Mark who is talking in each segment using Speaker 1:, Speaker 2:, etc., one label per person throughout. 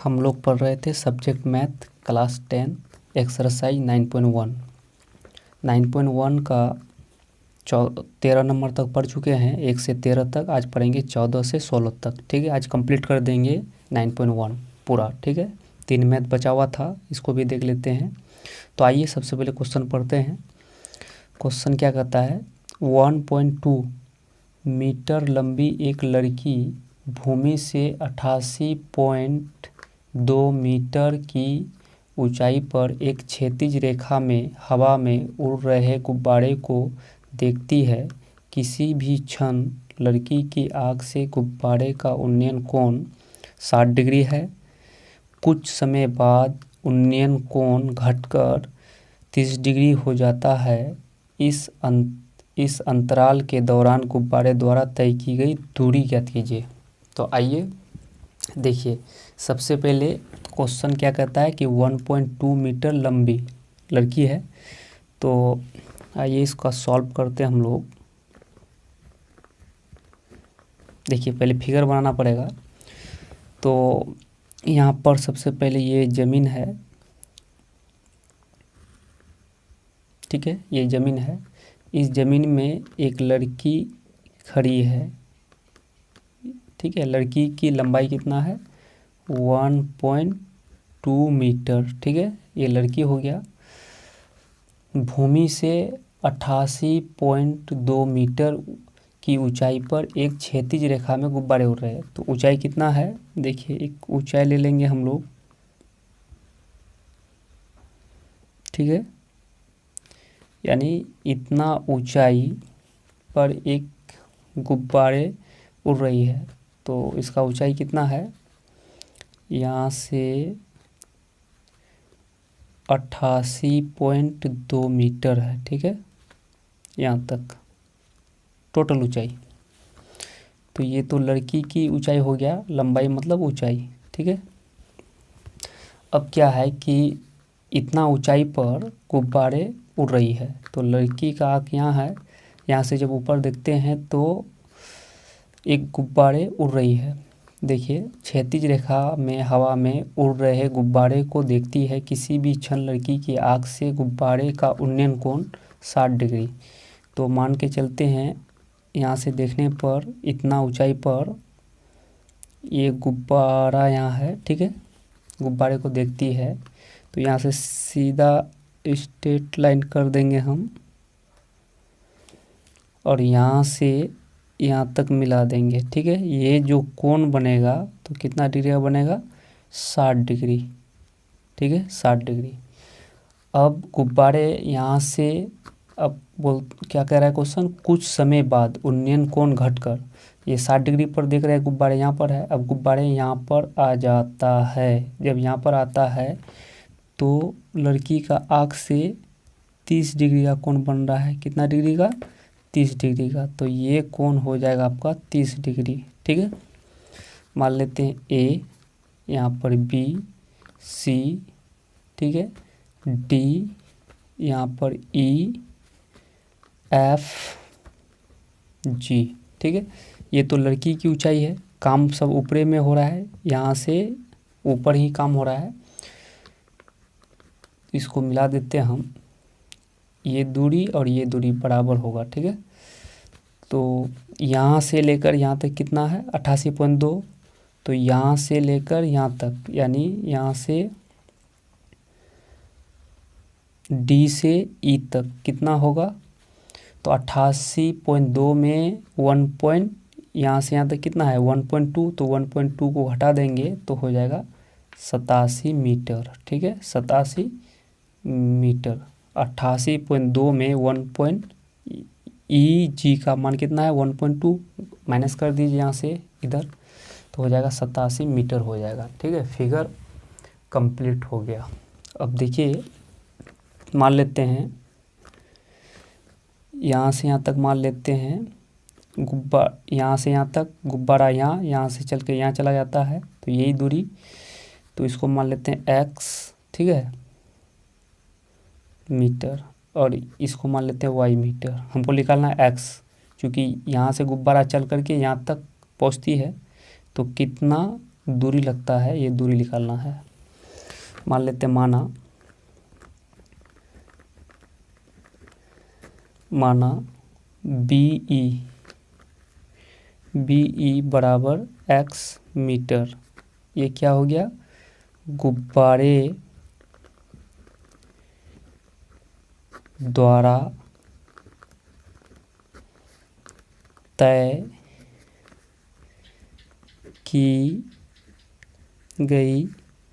Speaker 1: हम लोग पढ़ रहे थे सब्जेक्ट मैथ क्लास 10 एक्सरसाइज 9.1 9.1 का 13 नंबर तक पढ़ चुके हैं। 1 से 13 तक आज पढ़ेंगे 14 से 16 तक। ठीक है, आज कंप्लीट कर देंगे 9.1 पूरा। ठीक है, 3 मैथ बचा हुआ था, इसको भी देख लेते हैं। तो आइए सबसे पहले क्वेश्चन पढ़ते हैं। क्वेश्चन क्या कहता है, 1.2 मीटर लंबी एक लड़की भूमि से 88.2 मीटर की ऊंचाई पर एक क्षैतिज रेखा में हवा में उड़ रहे गुब्बारे को देखती है। किसी भी क्षण लड़की की आँख से गुब्बारे का उन्नयन कोण 60 डिग्री है। कुछ समय बाद उन्नयन कोण घटकर 30 डिग्री हो जाता है। इस अंतराल के दौरान गुब्बारे द्वारा तय की गई दूरी ज्ञात कीजिए। तो आइए देखिए, सबसे पहले क्वेश्चन क्या कहता है कि 1.2 मीटर लंबी लड़की है। तो आइए इसका सॉल्व करते हैं हम लोग। देखिए, पहले फिगर बनाना पड़ेगा। तो यहाँ पर सबसे पहले ये ज़मीन है। ठीक है, ये ज़मीन है। इस ज़मीन में एक लड़की खड़ी है। ठीक है, लड़की की लंबाई कितना है, 1.2 मीटर। ठीक है, ये लड़की हो गया। भूमि से 88.2 मीटर की ऊंचाई पर एक क्षैतिज रेखा में गुब्बारे उड़ रहे हैं। तो ऊंचाई कितना है, देखिए एक ऊंचाई ले लेंगे हम लोग। ठीक है, यानी इतना ऊंचाई पर एक गुब्बारे उड़ रही है। तो इसका ऊंचाई कितना है, यहाँ से 88.2 मीटर है। ठीक है, यहाँ तक टोटल ऊंचाई। तो ये तो लड़की की ऊंचाई हो गया, लंबाई मतलब ऊंचाई। ठीक है, अब क्या है कि इतना ऊंचाई पर गुब्बारे उड़ रही है। तो लड़की का आँख यहाँ है, यहाँ से जब ऊपर देखते हैं तो एक गुब्बारे उड़ रही है। देखिए, क्षैतिज रेखा में हवा में उड़ रहे गुब्बारे को देखती है। किसी भी क्षण लड़की की आँख से गुब्बारे का उन्नयन कोण 60 डिग्री। तो मान के चलते हैं, यहाँ से देखने पर इतना ऊंचाई पर ये गुब्बारा यहाँ है। ठीक है, गुब्बारे को देखती है। तो यहाँ से सीधा स्ट्रेट लाइन कर देंगे हम और यहाँ से यहाँ तक मिला देंगे। ठीक है, ये जो कोण बनेगा तो कितना डिग्री का बनेगा, 60 डिग्री। ठीक है, 60 डिग्री। अब गुब्बारे यहाँ से, अब क्या कह रहा है क्वेश्चन, कुछ समय बाद उन्नयन कोण घटकर, ये 60 डिग्री पर देख रहे हैं गुब्बारे यहाँ पर है। अब गुब्बारे यहाँ पर आ जाता है। जब यहाँ पर आता है तो लड़की का आँख से 30 डिग्री का कोण बन रहा है। कितना डिग्री का, 30 डिग्री का। तो ये कोण हो जाएगा आपका 30 डिग्री। ठीक है, मान लेते हैं ए, यहाँ पर बी, सी, ठीक है, डी, यहाँ पर ई, एफ, जी। ठीक है, ये तो लड़की की ऊंचाई है। काम सब ऊपरे में हो रहा है, यहाँ से ऊपर ही काम हो रहा है। इसको मिला देते हैं हम, ये दूरी और ये दूरी बराबर होगा। ठीक है, तो यहाँ से लेकर यहाँ तक कितना है, 88.2। तो यहाँ से लेकर यहाँ तक, यानी यहाँ से डी से ई तक कितना होगा, तो 88.2 में 1 यहाँ से यहाँ तक कितना है, 1.2। तो 1.2 को हटा देंगे तो हो जाएगा 87 मीटर। ठीक है, 87 मीटर। 88.2 में 1 ई जी का मान कितना है, 1.2 माइनस कर दीजिए यहाँ से इधर, तो हो जाएगा 87 मीटर हो जाएगा। ठीक है, फिगर कंप्लीट हो गया। अब देखिए, मान लेते हैं यहाँ से यहाँ तक, मान लेते हैं यहाँ से यहाँ तक गुब्बारा यहाँ से चल के यहाँ चला जाता है। तो यही दूरी, तो इसको मान लेते हैं एक्स। ठीक है, मीटर, और इसको मान लेते हैं वाई मीटर। हमको निकालना है एक्स, क्योंकि यहाँ से गुब्बारा चल करके यहाँ तक पहुँचती है। तो कितना दूरी लगता है, ये दूरी निकालना है। मान लेते हैं माना BE बराबर x मीटर। ये क्या हो गया, गुब्बारे द्वारा तय की गई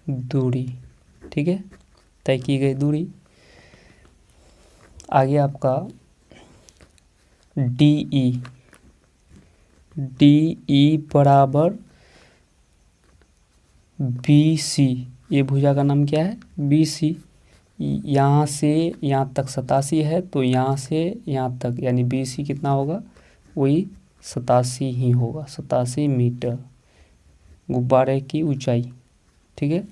Speaker 1: दूरी, ठीक है, तय की गई दूरी। आगे आपका DE बराबर BC। ये भुजा का नाम क्या है, BC। यहाँ से यहाँ तक 87 है, तो यहाँ से यहाँ तक यानी BC कितना होगा, वही 87 ही होगा, 87 मीटर गुब्बारे की ऊंचाई, ठीक है।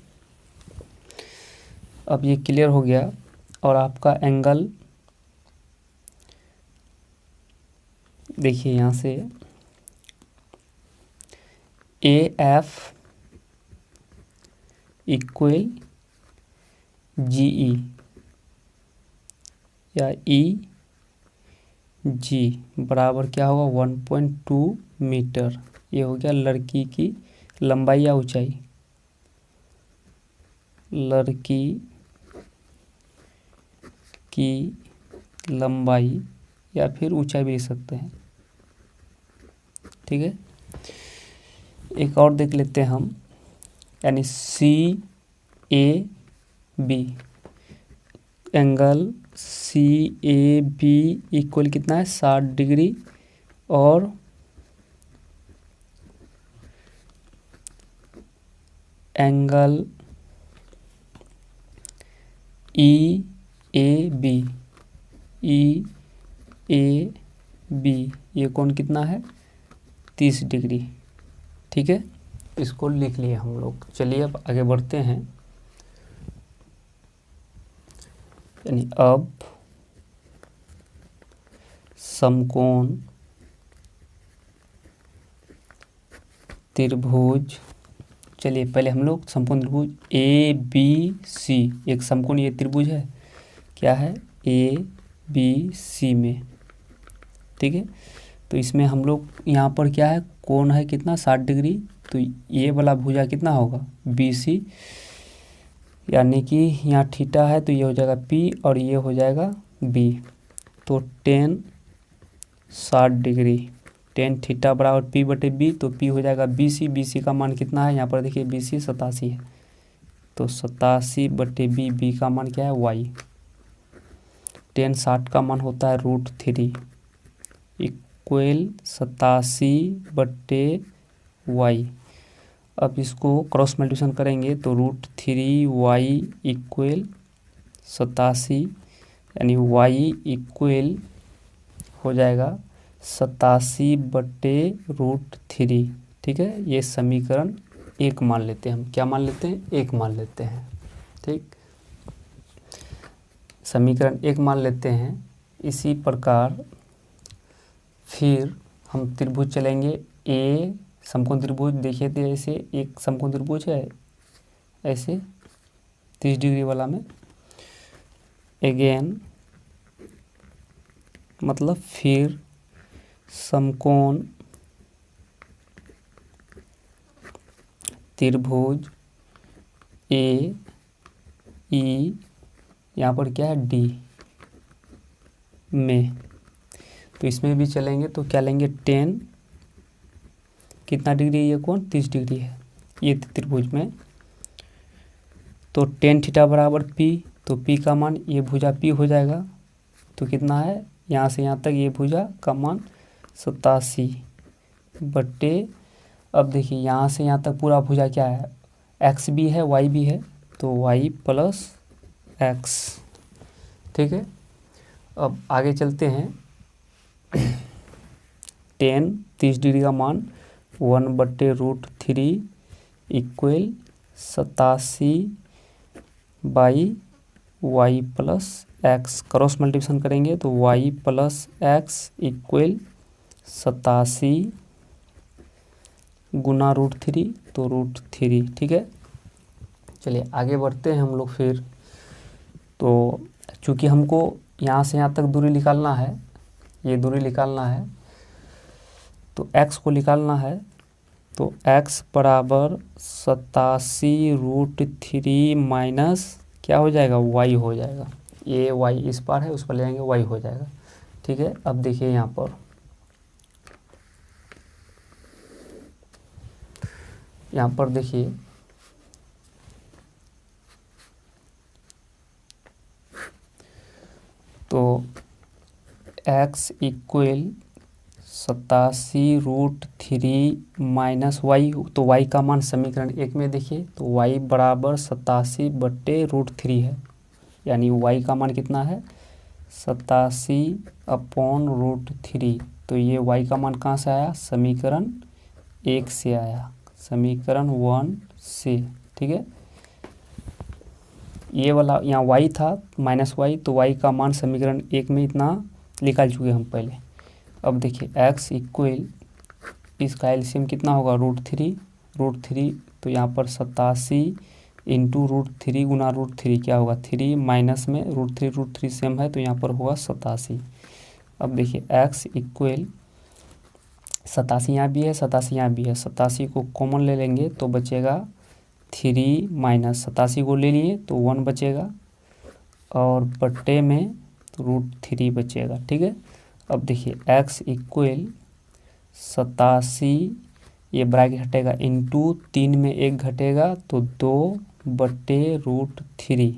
Speaker 1: अब ये क्लियर हो गया। और आपका एंगल देखिए यहाँ से AF इक्वल GE या EG बराबर क्या होगा, 1.2 मीटर। ये हो गया लड़की की लंबाई या ऊंचाई, लड़की की लंबाई या फिर ऊंचाई भी लिख सकते हैं, ठीक है। एक और देख लेते हैं हम, यानी CAB एंगल CAB इक्वल कितना है, 60 डिग्री। और एंगल EAB ये कौन कितना है, 30 डिग्री, ठीक है। इसको लिख लिए हम लोग। चलिए अब आगे बढ़ते हैं। यानी अब समकोण त्रिभुज, चलिए पहले हम लोग समकोण त्रिभुज ABC, एक समकोण ये त्रिभुज है, क्या है, ABC में, ठीक है। तो इसमें हम लोग यहाँ पर क्या है, कोण है कितना, 60 डिग्री। तो ये वाला भुजा कितना होगा, BC, यानी कि यहाँ थीटा है तो ये हो जाएगा P और ये हो जाएगा B। तो tan 60 डिग्री, tan थीटा बराबर P/B, तो P हो जाएगा BC। BC का मान कितना है, यहाँ पर देखिए BC 87 है, तो 87/B। B का मान क्या है, Y। tan 60 का मान होता है √3 इक्वल 87/Y। अब इसको क्रॉस मल्टीप्लिकेशन करेंगे तो √3Y इक्वल 87, यानी Y इक्वल हो जाएगा 87/√3, ठीक है। ये समीकरण 1 मान लेते हैं हम, क्या मान लेते हैं, 1 मान लेते हैं, ठीक। समीकरण 1 मान लेते हैं। इसी प्रकार फिर हम त्रिभुज चलेंगे, समकोण त्रिभुज देखिए, तो ऐसे एक समकोण त्रिभुज है ऐसे 30 डिग्री वाला में, अगेन मतलब फिर समकोण त्रिभुज AE, यहाँ पर क्या है, D में। तो इसमें भी चलेंगे तो क्या लेंगे, tan कितना डिग्री, ये कौन 30 डिग्री है ये त्रिभुज में। तो tan थीटा बराबर P, तो P का मान, ये भुजा P हो जाएगा, तो कितना है, यहाँ से यहाँ तक ये भुजा का मान 87 बट्टे, अब देखिए यहाँ से यहाँ तक पूरा भुजा क्या है, X भी है Y भी है, तो Y + X, ठीक है। अब आगे चलते हैं। tan 30 डिग्री का मान 1/√3 equal 87/Y + X। Cross multiplication करेंगे तो Y + X इक्वल 87 गुना √3 तो √3, ठीक है। चलिए आगे बढ़ते हैं हम लोग फिर। तो चूँकि हमको यहाँ से यहाँ तक दूरी निकालना है, ये दूरी निकालना है, तो x को निकालना है, तो x बराबर 87√3 माइनस क्या हो जाएगा, y हो जाएगा। ये y इस पार है, उस पर ले जाएंगे y हो जाएगा, ठीक है। अब देखिए यहाँ पर देखिए तो x इक्वल 87√3 माइनस वाई, तो y का मान समीकरण 1 में देखिए तो y बराबर 87/√3 है, यानी y का मान कितना है 87/√3। तो ये y का मान कहाँ से आया, समीकरण 1 से आया, समीकरण 1 से, ठीक है। ये वाला यहाँ y था माइनस y, तो y का मान समीकरण 1 में इतना निकाल चुके हम पहले। अब देखिए x इक्वल, इसका एलसीएम कितना होगा √3, तो यहाँ पर 87 इंटू √3 गुना √3 क्या होगा 3 माइनस में √3 सेम है, तो यहाँ पर होगा 87। अब देखिए x इक्वल 87 यहाँ भी है, 87 यहाँ भी है, 87 को कॉमन ले लेंगे तो बचेगा 3 माइनस 87 को ले लिए तो 1 बचेगा, और बट्टे में √3 बचेगा, ठीक है। अब देखिए x इक्वल 87, ये ब्रैकेट हटेगा, इंटू 3 में 1 घटेगा तो 2/√3।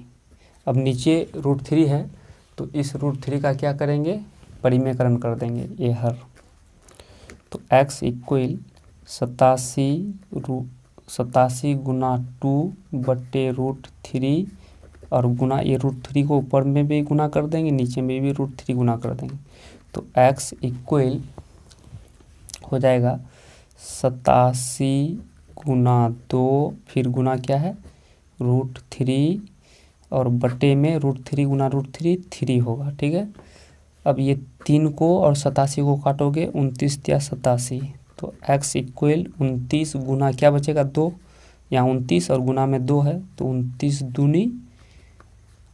Speaker 1: अब नीचे √3 है तो इस √3 का क्या करेंगे, परिमेयकरण कर देंगे, ये हर। तो x इक्वल 87 गुना 2/√3, और गुना ये √3 को ऊपर में भी गुना कर देंगे, नीचे में भी √3 गुना कर देंगे, तो x इक्वल हो जाएगा 87 गुना 2, फिर गुना क्या है √3, और बटे में √3 गुना √3 3 होगा, ठीक है। अब ये 3 को और 87 को काटोगे 29 या 87, तो x इक्वल 29 गुना क्या बचेगा 2, यहाँ 29 और गुना में 2 है, तो 29 दूनी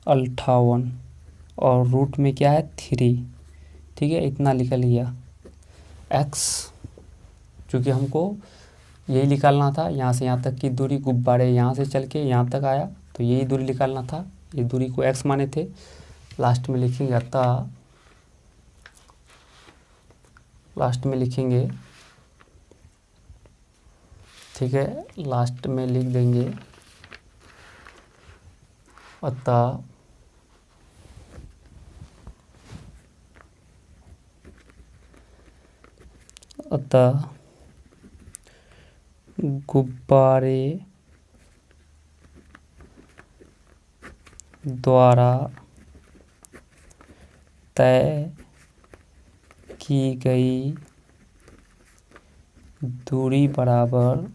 Speaker 1: 58, और रूट में क्या है 3, ठीक है। इतना निकल गया x, चूँकि हमको यही निकालना था, यहाँ से यहाँ तक की दूरी, गुब्बारे यहाँ से चल के यहाँ तक आया, तो यही दूरी निकालना था, ये दूरी को x माने थे। लास्ट में लिखेंगे अतः, लास्ट में लिखेंगे, ठीक है, लास्ट में लिख देंगे अतः गुब्बारे द्वारा तय की गई दूरी बराबर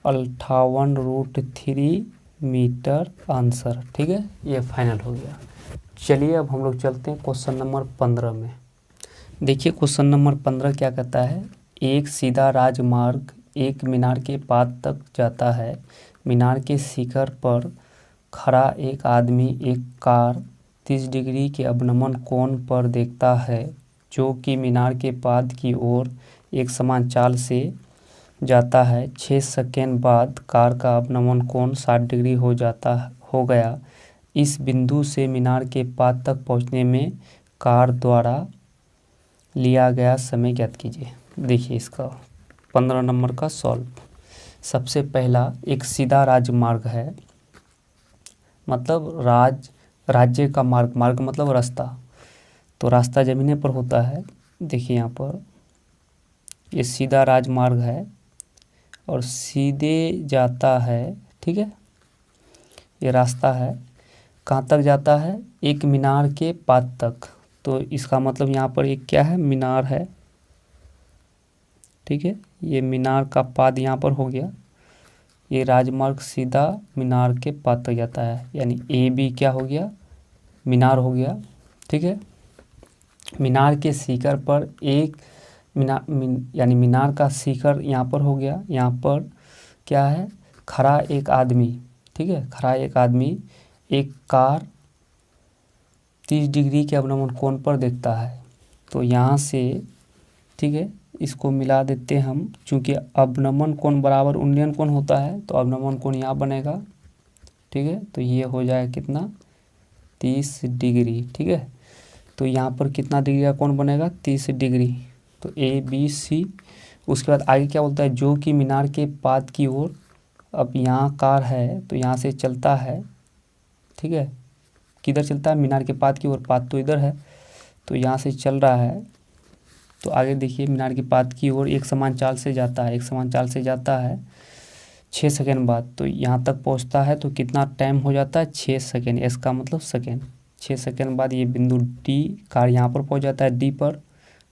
Speaker 1: 58√3 मीटर आंसर, ठीक है। ये फाइनल हो गया। चलिए अब हम लोग चलते हैं क्वेश्चन नंबर 15 में। देखिए क्वेश्चन नंबर 15 क्या कहता है, एक सीधा राजमार्ग एक मीनार के पाद तक जाता है। मीनार के शिखर पर खड़ा एक आदमी एक कार 30 डिग्री के अवनमन कोण पर देखता है, जो कि मीनार के पाद की ओर एक समान चाल से जाता है। 6 सेकेंड बाद कार का अवनमन कोण 60 डिग्री हो गया। इस बिंदु से मीनार के पाद तक पहुंचने में कार द्वारा लिया गया समय ज्ञात कीजिए। देखिए इसका 15 नंबर का सॉल्व। सबसे पहला, एक सीधा राजमार्ग है, मतलब राज्य का मार्ग मतलब रास्ता, तो रास्ता जमीने पर होता है। देखिए यहाँ पर ये सीधा राजमार्ग है और सीधे जाता है, ठीक है। ये रास्ता है, कहाँ तक जाता है, एक मीनार के पाद तक। तो इसका मतलब यहाँ पर एक क्या है, मीनार है, ठीक है। ये मीनार का पाद यहाँ पर हो गया, ये राजमार्ग सीधा मीनार के पाद तक जाता है, यानी ए बी क्या हो गया, मीनार हो गया, ठीक है। मीनार के शिखर पर एक यानी मीनार का शिखर यहाँ पर हो गया। यहाँ पर क्या है, खड़ा एक आदमी, ठीक है, खड़ा एक आदमी एक कार 30 डिग्री के अवनमन कोण पर देखता है। तो यहाँ से, ठीक है, इसको मिला देते हैं हम, चूँकि अवनमन कोण बराबर उन्नयन कोण होता है तो अवनमन कोण यहाँ बनेगा, ठीक है। तो ये हो जाएगा कितना, 30 डिग्री, ठीक है। तो यहाँ पर कितना डिग्री का कोण बनेगा, 30 डिग्री। तो ABC। उसके बाद आगे क्या बोलता है, जो कि मीनार के पाद की ओर, अब यहाँ कार है तो यहाँ से चलता है, ठीक है, किधर चलता है, मीनार के पाद की ओर, पाद तो इधर है, तो यहाँ से चल रहा है। तो आगे देखिए, मीनार के पाद की ओर एक समान चाल से जाता है, एक समान चाल से जाता है 6 सेकेंड बाद। तो यहाँ तक पहुँचता है तो कितना टाइम हो जाता है, 6 सेकेंड, इसका मतलब सेकेंड। 6 सेकेंड बाद ये बिंदु D, कार यहाँ पर पहुँच जाता है D पर,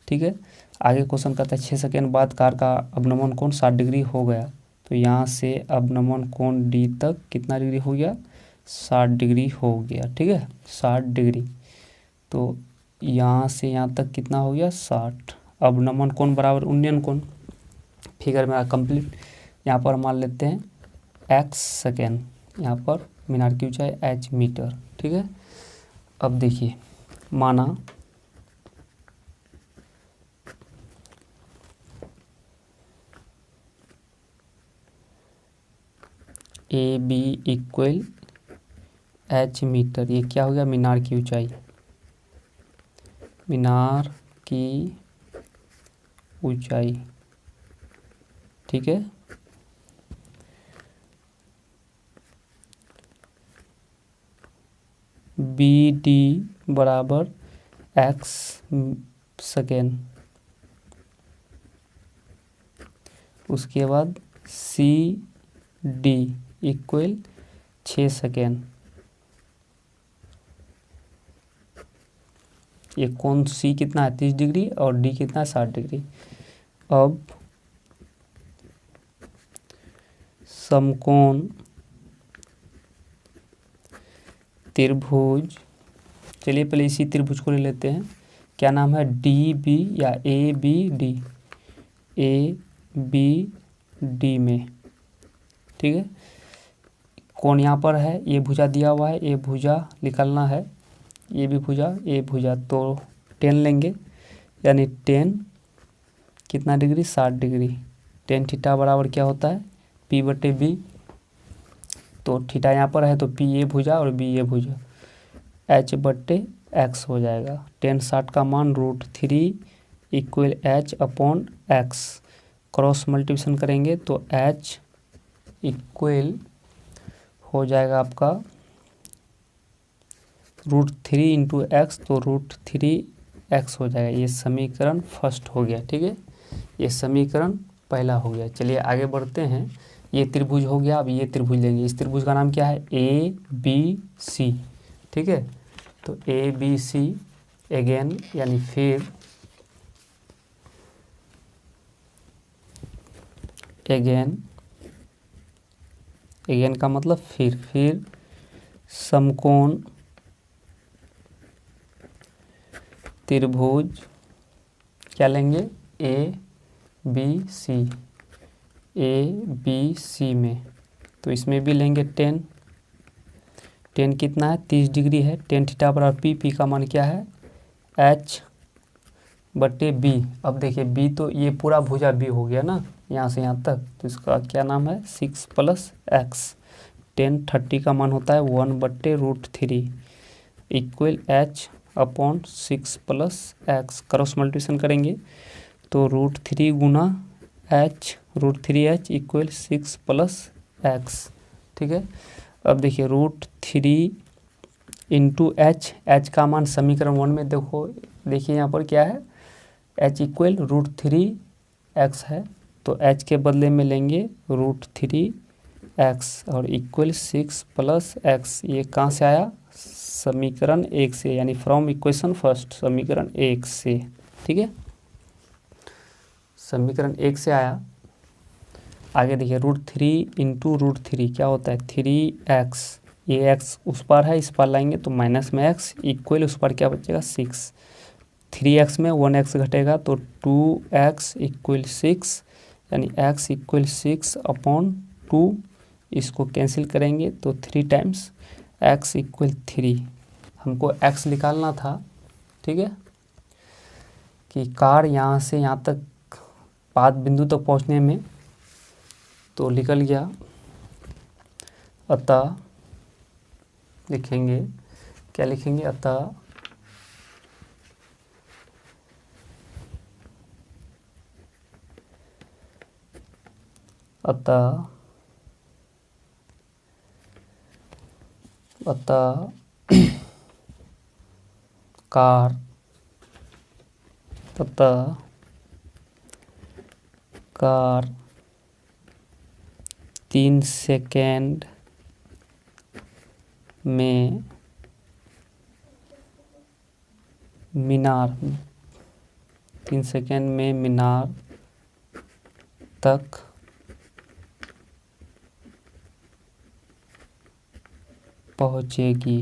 Speaker 1: ठीक है। आगे क्वेश्चन कहता है 6 सेकेंड बाद कार का अवनमन कोण 60 डिग्री हो गया। तो यहाँ से अवनमन कोण D तक कितना डिग्री हो गया, 60 डिग्री हो गया, ठीक है, 60 डिग्री। तो यहाँ से यहाँ तक कितना हो गया, 60। अवनमन कोण बराबर उन्नयन कोण। फिगर मेरा कंप्लीट। यहाँ पर मान लेते हैं x सेकेंड, यहाँ पर मीनार की ऊंचाई h मीटर, ठीक है। अब देखिए, माना AB इक्वल h मीटर, ये क्या हो गया, मीनार की ऊंचाई, मीनार की ऊंचाई, ठीक है। BD बराबर x सेकेंड, उसके बाद CD इक्वल 6 सेकेंड। ये कोण C कितना है, 30 डिग्री, और D कितना है, 60 डिग्री। अब समकोण त्रिभुज, चलिए पहले इसी त्रिभुज को ले लेते हैं, क्या नाम है, DB या ABD, ABD में, ठीक है। कोण यहाँ पर है, ये भुजा दिया हुआ है, ये भुजा निकालना है, ये भी भुजा, ये भुजा, तो 10 लेंगे, यानी 10 कितना डिग्री, 60 डिग्री। tan थीटा बराबर क्या होता है, P/B। तो थीटा यहाँ पर है तो P ये भुजा और B ये भुजा, H/x हो जाएगा। tan 60 का मान √3 इक्वल H/x, क्रॉस मल्टीप्लिकेशन करेंगे तो H इक्वल हो जाएगा आपका √3 इंटू एक्स, तो √3x हो जाएगा। ये समीकरण फर्स्ट हो गया, ठीक है, ये समीकरण पहला हो गया। चलिए आगे बढ़ते हैं। ये त्रिभुज हो गया, अब ये त्रिभुज लेंगे। इस त्रिभुज का नाम क्या है, ABC, ठीक है। तो ABC अगेन, यानी फिर अगेन का मतलब फिर समकोण त्रिभुज क्या लेंगे, ABC में, तो इसमें भी लेंगे 10 कितना है, 30 डिग्री है। tan थीटा बराबर P का मान क्या है, H/B। अब देखिए B तो ये पूरा भुजा B हो गया ना, यहाँ से यहाँ तक, तो इसका क्या नाम है, 6 + x। tan 30 का मान होता है 1/√3 equal H/6 + x, cross multiplication करेंगे तो √3 गुना H, √3h इक्वल 6 + x, ठीक है। अब देखिए √3 इंटू H का मान समीकरण 1 में देखिए यहाँ पर क्या है, H इक्वल √3x है, तो H के बदले में लेंगे √3x और इक्वल 6 + x। ये कहाँ से आया, समीकरण 1 से, यानी फ्रॉम इक्वेशन फर्स्ट, समीकरण 1 से, ठीक है, समीकरण 1 से आया। आगे देखिए √3 इंटू √3 क्या होता है, 3x, ये x उस पार है, इस पार लाएंगे तो माइनस में x इक्वल, उस पार क्या बचेगा, 6। 3x में 1x घटेगा तो 2x इक्वल 6, यानी x इक्वल 6/2। इसको कैंसिल करेंगे तो 3 टाइम्स x इक्वल 3। हमको x निकालना था, ठीक है, कि कार यहाँ से यहाँ तक 5 बिंदु तक पहुँचने में तो निकल गया। अतः लिखेंगे, क्या लिखेंगे, अतः कार 3 सेकेंड में मीनार 3 सेकेंड में मीनार तक पहुँचेगी।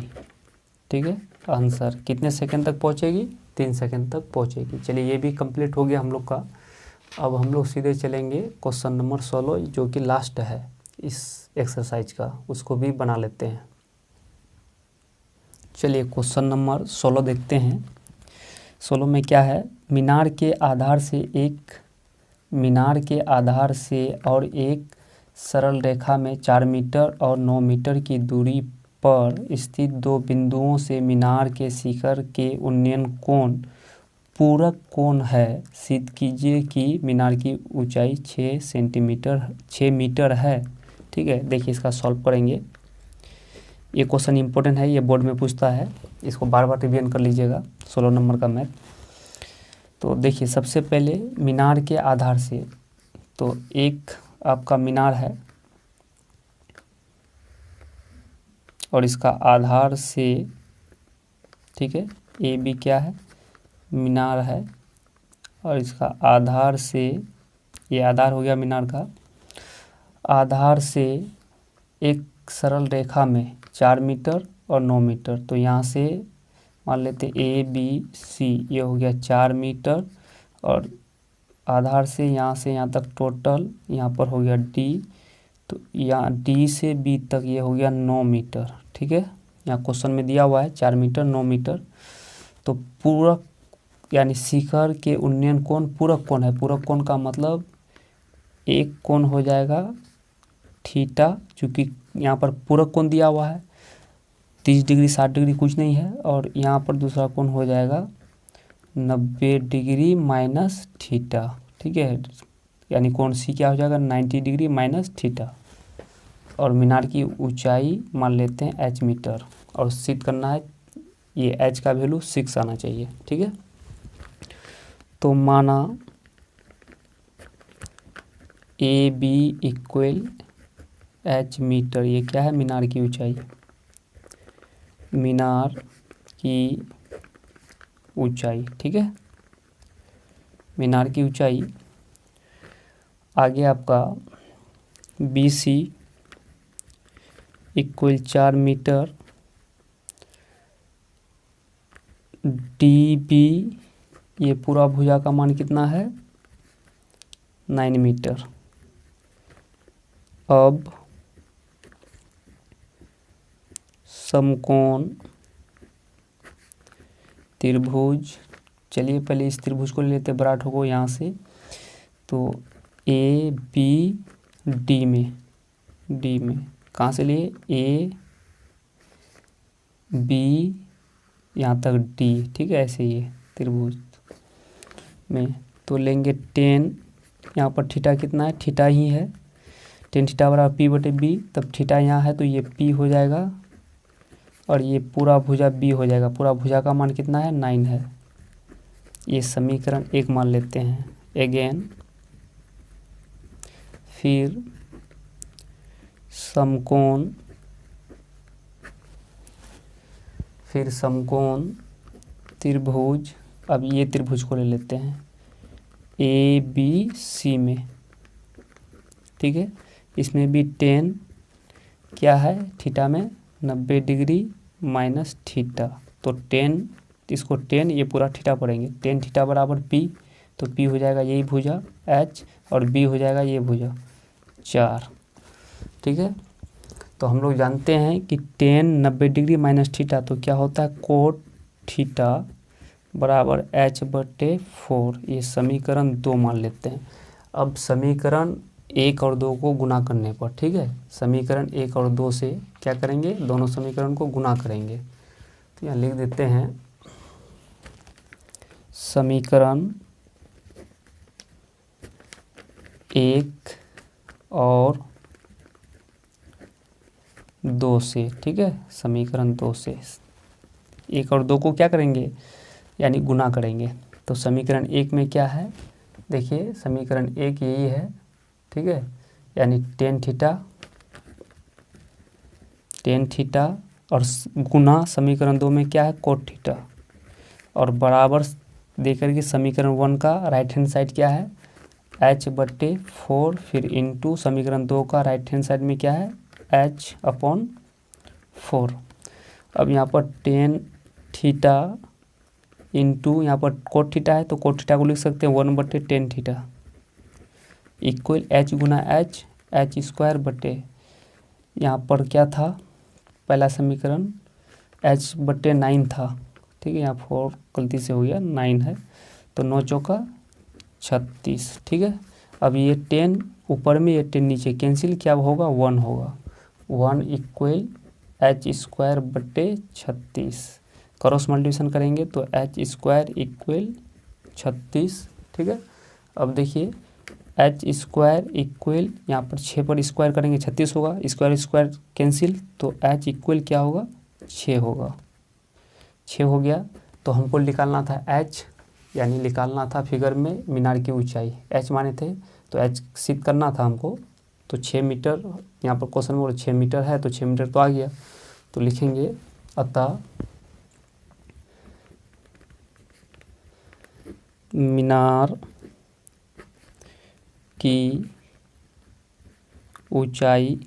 Speaker 1: ठीक है, आंसर कितने सेकंड तक पहुँचेगी, 3 सेकंड तक पहुँचेगी। चलिए ये भी कंप्लीट हो गया हम लोग का। अब हम लोग सीधे चलेंगे क्वेश्चन नंबर 16, जो कि लास्ट है इस एक्सरसाइज का, उसको भी बना लेते हैं। चलिए क्वेश्चन नंबर 16 देखते हैं। 16 में क्या है, मीनार के आधार से और एक सरल रेखा में 4 मीटर और 9 मीटर की दूरी पर स्थित 2 बिंदुओं से मीनार के शिखर के उन्नयन कोण पूरक कोण है। सिद्ध कीजिए कि मीनार की ऊंचाई 6 मीटर है। ठीक है, देखिए इसका सॉल्व करेंगे। ये क्वेश्चन इंपॉर्टेंट है, ये बोर्ड में पूछता है, इसको बार बार रिवीजन कर लीजिएगा। 16 नंबर का मैथ। तो देखिए सबसे पहले मीनार के आधार से, तो एक आपका मीनार है और इसका आधार से, ठीक है, ए बी क्या है, मीनार है, और इसका आधार से, ये आधार हो गया मीनार का, आधार से एक सरल रेखा में 4 मीटर और 9 मीटर। तो यहाँ से मान लेते ए बी सी, ये हो गया 4 मीटर, और आधार से यहाँ तक टोटल यहाँ पर हो गया डी, तो यहाँ डी से बी तक ये हो गया 9 मीटर। ठीक है, यहाँ क्वेश्चन में दिया हुआ है 4 मीटर 9 मीटर। तो पूरक यानी शिखर के उन्नयन कोण पूरक कोण है। पूरक कोण का मतलब एक कोण हो जाएगा थीटा, चूँकि यहाँ पर पूरक कोण दिया हुआ है, 30 डिग्री 60 डिग्री कुछ नहीं है, और यहाँ पर दूसरा कोण हो जाएगा 90 डिग्री माइनस थीटा। ठीक है, यानी कोण सी क्या हो जाएगा, 90 डिग्री माइनस थीटा। और मीनार की ऊंचाई मान लेते हैं h मीटर, और सिद्ध करना है ये h का वैल्यू 6 आना चाहिए। ठीक है, तो माना A B equal h metre, ये क्या है, मीनार की ऊंचाई, मीनार की ऊंचाई। ठीक है, मीनार की ऊंचाई। आगे आपका B C equal 4 metre, D B, ये पूरा भुजा का मान कितना है, 9 मीटर। अब समकोण त्रिभुज, चलिए पहले इस त्रिभुज को ले लेते विराट को यहाँ से। तो ए बी डी में कहाँ से लिए, ए बी यहाँ तक डी। ठीक है, ऐसे ही है त्रिभुज में। तो लेंगे 10, यहाँ पर थीटा कितना है, थीटा ही है, 10 थीटा बराबर पी बटे बी। तब थीटा यहाँ है तो ये पी हो जाएगा, और ये पूरा भुजा बी हो जाएगा। पूरा भुजा का मान कितना है, 9 है। ये समीकरण 1 मान लेते हैं। अगेन फिर समकोण त्रिभुज, अब ये त्रिभुज को ले लेते हैं ए बी सी में। ठीक है, इसमें भी 10 क्या है, थीटा में 90 डिग्री माइनस थीटा। तो 10 इसको टेन, ये पूरा थीटा पढ़ेंगे, टेन थीटा बराबर पी, तो पी हो जाएगा यही भुजा एच और बी हो जाएगा ये भुजा 4, ठीक है। तो हम लोग जानते हैं कि टेन 90 डिग्री माइनस थीटा तो क्या होता है कोट थीटा बराबर एच बटे 4, ये समीकरण 2 मान लेते हैं। अब समीकरण 1 और 2 को गुना करने पर, ठीक है, समीकरण 1 और 2 से क्या करेंगे, दोनों समीकरण को गुना करेंगे। तो यहाँ लिख देते हैं समीकरण 1 और 2 से, ठीक है, समीकरण 2 से 1 और 2 को क्या करेंगे, यानी गुना करेंगे। तो समीकरण 1 में क्या है, देखिए समीकरण 1 यही है, ठीक है, यानी टेन थीटा और गुना समीकरण 2 में क्या है कोट थीटा, और बराबर देकर के समीकरण 1 का राइट हैंड साइड क्या है एच बटे 4, फिर इनटू समीकरण 2 का राइट हैंड साइड में क्या है एच अपॉन 4। अब यहाँ पर टेन थीटा इंटू यहाँ पर कोट थीटा है तो कोट थीटा को लिख सकते हैं 1 बटे टेन थीटा इक्वल एच गुना एच स्क्वायर बटे, यहाँ पर क्या था पहला समीकरण एच बटे 9 था, ठीक है, यहाँ 4 गलती से हो गया 9 है, तो 9 चौका 36, ठीक है। अब ये 10 ऊपर में ये 10 नीचे कैंसिल, क्या होगा 1 होगा, 1 इक्वल एच स्क्वायर बटे 36, क्रॉस मल्टीप्लिकेशन करेंगे तो एच स्क्वायर इक्वल 36, ठीक है। अब देखिए एच स्क्वायर इक्वल यहाँ पर 6 पर स्क्वायर करेंगे 36 होगा, स्क्वायर स्क्वायर कैंसिल, तो एच इक्वल क्या होगा 6 होगा, 6 हो गया। तो हमको निकालना था एच, यानी निकालना था फिगर में मीनार की ऊंचाई, एच माने थे तो एच सिद्ध करना था हमको, तो 6 मीटर, यहाँ पर क्वेश्चन में 6 मीटर है तो 6 मीटर तो आ गया, तो लिखेंगे अतः मीनार की ऊंचाई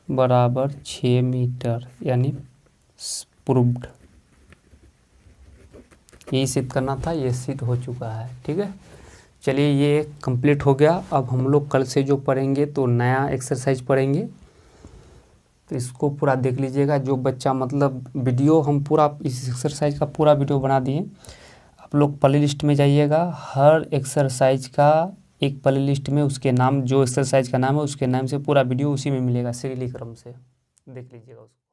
Speaker 1: बराबर 6 मीटर, यानी प्रूव्ड, यही सिद्ध करना था, ये सिद्ध हो चुका है, ठीक है। चलिए ये कंप्लीट हो गया। अब हम लोग कल से जो पढ़ेंगे तो नया एक्सरसाइज पढ़ेंगे, तो इसको पूरा देख लीजिएगा। जो बच्चा मतलब वीडियो हम पूरा इस एक्सरसाइज का पूरा वीडियो बना दिए, आप लोग प्ले लिस्ट में जाइएगा, हर एक्सरसाइज का एक प्ले लिस्ट में उसके नाम, जो एक्सरसाइज का नाम है उसके नाम से पूरा वीडियो उसी में मिलेगा, सीरियली क्रम से देख लीजिएगा उसको।